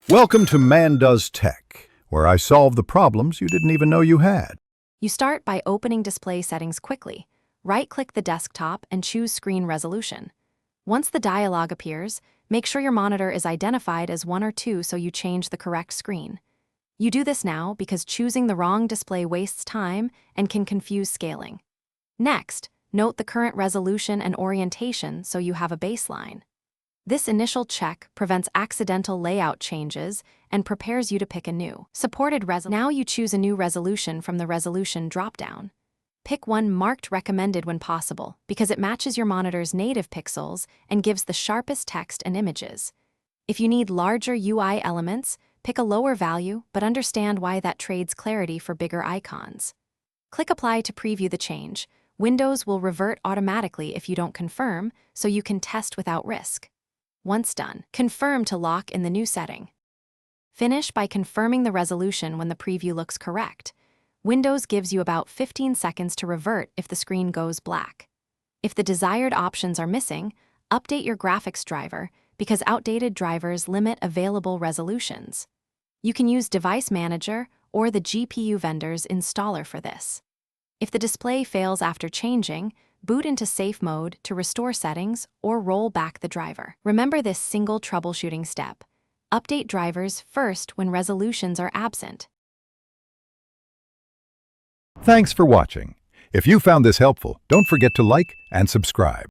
Welcome to Man Does Tech, where I solve the problems you didn't even know you had. You start by opening display settings quickly. Right-click the desktop and choose Screen Resolution. Once the dialog appears, make sure your monitor is identified as 1 or 2 so you change the correct screen. You do this now because choosing the wrong display wastes time and can confuse scaling. Next, note the current resolution and orientation so you have a baseline. This initial check prevents accidental layout changes and prepares you to pick a new supported resolution. Now you choose a new resolution from the resolution dropdown. Pick one marked recommended when possible because it matches your monitor's native pixels and gives the sharpest text and images. If you need larger UI elements, pick a lower value, but understand why that trades clarity for bigger icons. Click Apply to preview the change. Windows will revert automatically if you don't confirm, so you can test without risk. Once done, confirm to lock in the new setting. Finish by confirming the resolution when the preview looks correct. Windows gives you about 15 seconds to revert if the screen goes black. If the desired options are missing, update your graphics driver because outdated drivers limit available resolutions. You can use Device Manager or the GPU vendor's installer for this. If the display fails after changing, boot into safe mode to restore settings or roll back the driver. Remember this single troubleshooting step. Update drivers first when resolutions are absent. Thanks for watching. If you found this helpful, don't forget to like and subscribe.